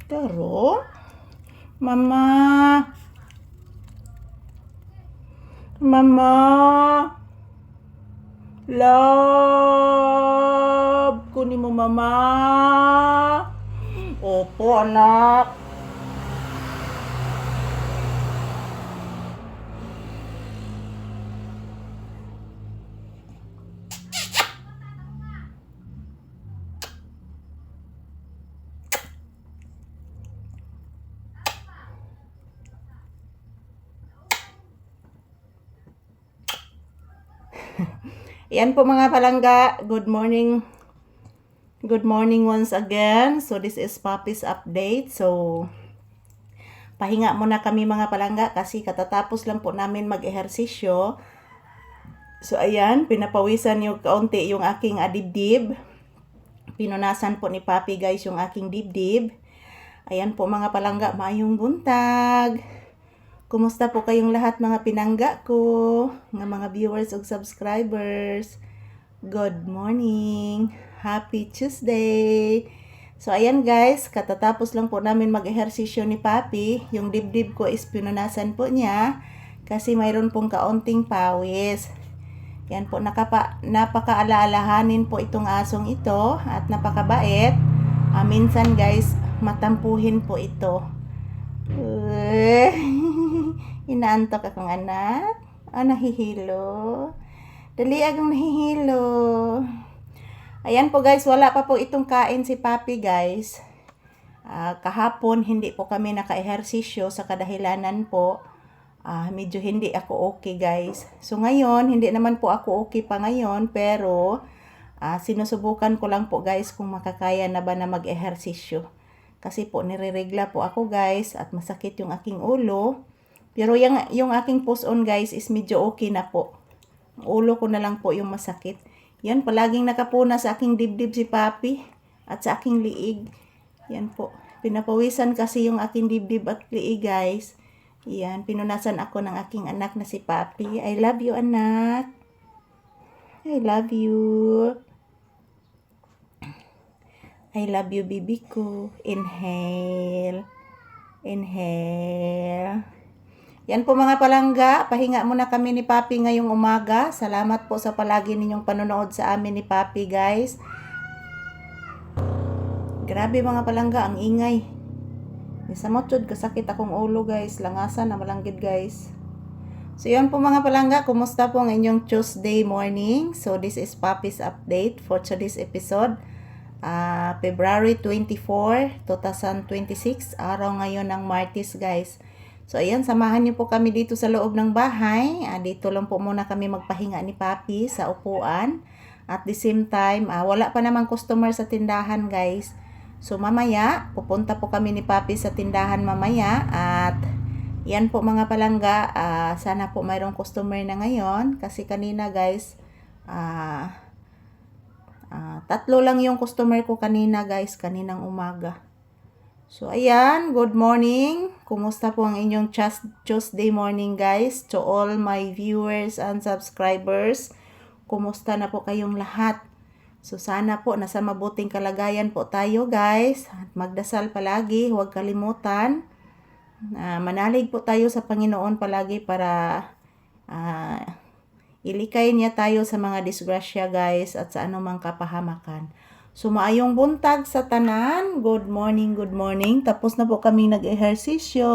Taro? Mama? Mama? Love? Kunin mo, Mama? Opo, anak. Yan po mga palangga. Good morning. Good morning once again. So this is Papi's update. So pahinga muna kami mga palangga kasi katatapos lang po namin mag-ehersisyo. So ayan, pinapawisan yung kaunti yung aking dibdib. Pinunasan po ni Papi guys yung aking dibdib. Ayan po mga palangga, maayong buntag. Kumusta po kayong lahat mga pinangga ko, mga viewers ug subscribers? Good morning. Happy Tuesday. So ayan guys, katatapos lang po namin mag-ehersisyo ni Papi. Yung dibdib ko is pinunasan po niya kasi mayroon pong kaunting pawis. Yan po, napaka-alalahanin po itong asong ito at napakabait. Minsan guys, matampuhin po ito. Inaantok akong anak. Nahihilo. Dali agang nahihilo. Ayan po guys, wala pa po itong kain si Papi guys. Kahapon hindi po kami naka-ehersisyo sa kadahilanan po. Medyo hindi ako okay guys. So ngayon, hindi naman po ako okay pa ngayon, pero sinusubukan ko lang po guys kung makakaya na ba na mag-ehersisyo. Kasi po nireregla po ako guys at masakit yung aking ulo. Pero yung aking post-on guys is medyo okay na po. Ulo ko na lang po yung masakit. Yan, palaging nakapuna sa aking dibdib si Papi at sa aking liig. Yan po. Pinapawisan kasi yung aking dibdib at liig guys. Yan, pinunasan ako ng aking anak na si Papi. I love you anak. I love you. I love you, baby ko. Inhale. Inhale. Yan po mga palangga. Pahinga muna kami ni Papi ngayong umaga. Salamat po sa palagi ninyong panonood sa amin ni Papi, guys. Grabe mga palangga, ang ingay. Sa mochod, kasakit akong ulo, guys. Langasan na malanggit, guys. So, yan po mga palangga. Kumusta po ang inyong Tuesday morning? So, this is Papi's update for today's episode. February 24, 2026, araw ngayon ng Martes guys. So ayan, samahan niyo po kami dito sa loob ng bahay. Dito lang po muna kami magpahinga ni Papi sa upuan. At the same time, wala pa namang customer sa tindahan guys. So mamaya, pupunta po kami ni Papi sa tindahan mamaya. At yan po mga palangga, sana po mayroong customer na ngayon. Kasi kanina guys, 3 lang yung customer ko kanina guys, kaninang umaga. So ayan, good morning. Kumusta po ang inyong Tuesday morning guys? To all my viewers and subscribers, kumusta na po kayong lahat? So sana po nasa mabuting kalagayan po tayo guys. At magdasal palagi, huwag kalimutan. Manalig po tayo sa Panginoon palagi para ilikay niya tayo sa mga disgrasya guys at sa anumang kapahamakan. So maayong buntag sa tanan. Good morning, good morning. Tapos na po kami nag-ehersisyo.